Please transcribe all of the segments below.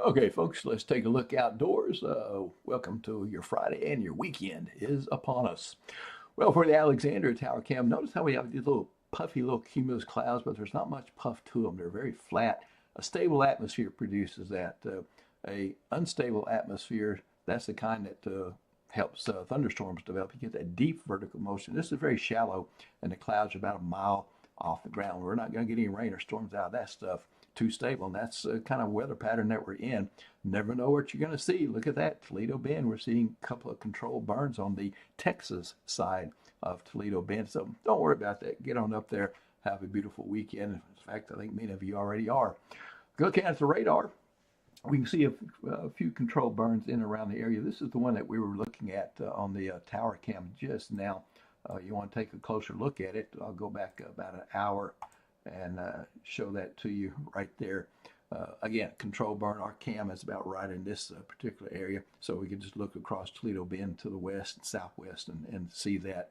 Okay, folks, let's take a look outdoors. Welcome to your Friday, and your weekend is upon us. Well, for the Alexandria Tower cam, notice how we have these little puffy little cumulus clouds, but there's not much puff to them. They're very flat. A stable atmosphere produces that. A unstable atmosphere, that's the kind that helps thunderstorms develop. You get that deep vertical motion. This is very shallow, and the clouds are about a mile off the ground. We're not going to get any rain or storms out of that stuff. Too stable, and that's the kind of weather pattern that we're in. Never know what you're going to see. Look at that, Toledo Bend. We're seeing a couple of controlled burns on the Texas side of Toledo Bend. So don't worry about that. Get on up there. Have a beautiful weekend. In fact, I think many of you already are. Looking at the radar, we can see a few controlled burns in and around the area. This is the one that we were looking at on the tower cam just now. You want to take a closer look at it. I'll go back about an hour and show that to you right there. Again, control burn, our cam is about right in this particular area, so we can just look across Toledo Bend to the west and southwest and see that.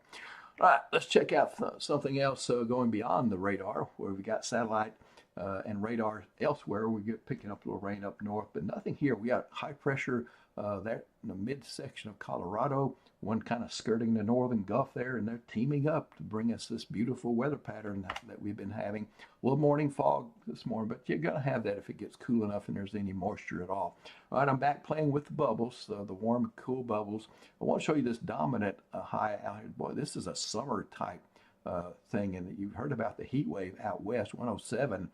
All right, let's check out something else going beyond the radar, where we got satellite and radar elsewhere. We get picking up a little rain up north, but nothing here. We got high pressure there in the midsection of Colorado, one kind of skirting the northern Gulf there, and they're teaming up to bring us this beautiful weather pattern that we've been having. A little morning fog this morning, but you're going to have that if it gets cool enough and there's any moisture at all. All right, I'm back playing with the bubbles, the warm, cool bubbles. I want to show you this dominant high out here. Boy, this is a summer type thing, and you've heard about the heat wave out west, 107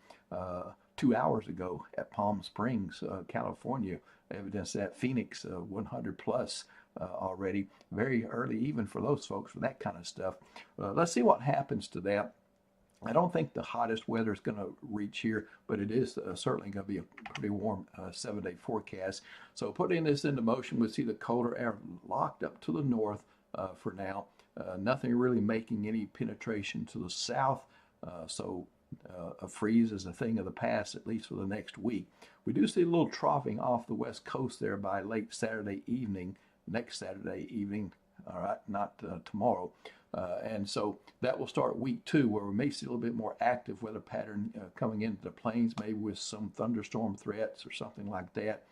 2 hours ago at Palm Springs, California. Evidence that Phoenix 100 plus already, very early even for those folks for that kind of stuff. Let's see what happens to that. I don't think the hottest weather is going to reach here, but it is certainly going to be a pretty warm 7-day forecast. So putting this into motion, we see the colder air locked up to the north for now. Nothing really making any penetration to the south. So a freeze is a thing of the past, at least for the next week. We do see a little troughing off the west coast there by late Saturday evening, next Saturday evening, all right, not tomorrow. And so that will start week 2, where we may see a little bit more active weather pattern coming into the plains, maybe with some thunderstorm threats or something like that.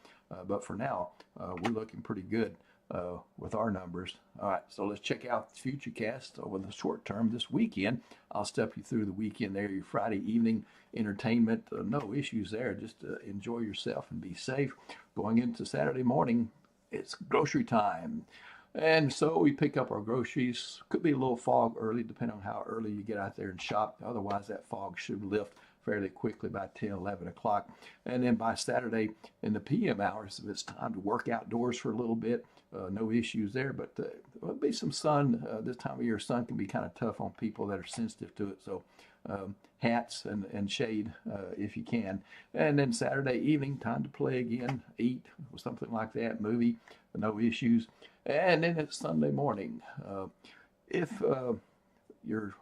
But for now, we're looking pretty good with our numbers. All right, so let's check out the Futurecast over the short term this weekend. I'll step you through the weekend there, your Friday evening entertainment. No issues there. Just enjoy yourself and be safe. Going into Saturday morning, it's grocery time. And so we pick up our groceries. Could be a little fog early, depending on how early you get out there and shop. Otherwise, that fog should lift fairly quickly by 10, 11 o'clock. And then by Saturday in the PM hours, if it's time to work outdoors for a little bit, no issues there. But there'll be some sun. This time of year, sun can be kind of tough on people that are sensitive to it. So hats and shade if you can. And then Saturday evening, time to play again, eat, or something like that, movie, no issues. And then it's Sunday morning. If your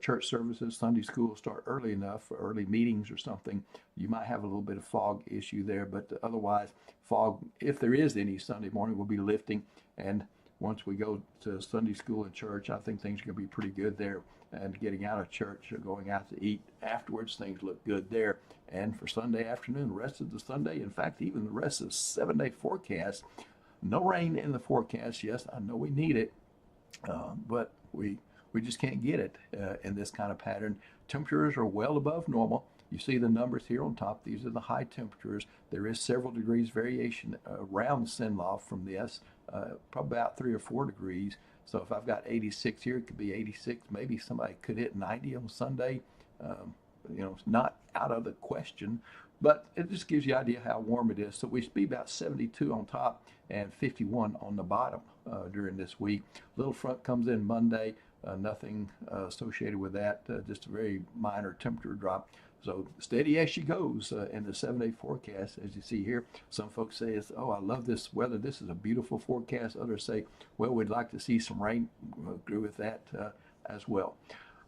church services, Sunday school start early enough for early meetings or something, you might have a little bit of fog issue there, but otherwise fog, if there is any Sunday morning, will be lifting. And once we go to Sunday school and church, I think things are going to be pretty good there. And getting out of church or going out to eat afterwards, things look good there. And for Sunday afternoon, the rest of the Sunday, in fact, even the rest of the 7-day forecast, no rain in the forecast. Yes, I know we need it, but we just can't get it in this kind of pattern. Temperatures are well above normal. You see the numbers here on top. These are the high temperatures. There is several degrees variation around Cenloft from this, probably about 3 or 4 degrees. So if I've got 86 here, it could be 86. Maybe somebody could hit 90 on Sunday. It's not out of the question, but it just gives you an idea how warm it is. So we should be about 72 on top and 51 on the bottom during this week. Little front comes in Monday. Nothing associated with that, just a very minor temperature drop. So steady as she goes in the 7-day forecast, as you see here. Some folks say, oh, I love this weather. This is a beautiful forecast. Others say, well, we'd like to see some rain. We'll agree with that as well.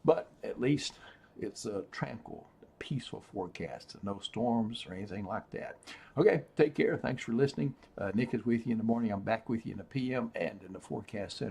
But at least it's a tranquil, peaceful forecast. No storms or anything like that. Okay, take care. Thanks for listening. Nick is with you in the morning. I'm back with you in the PM and in the forecast center.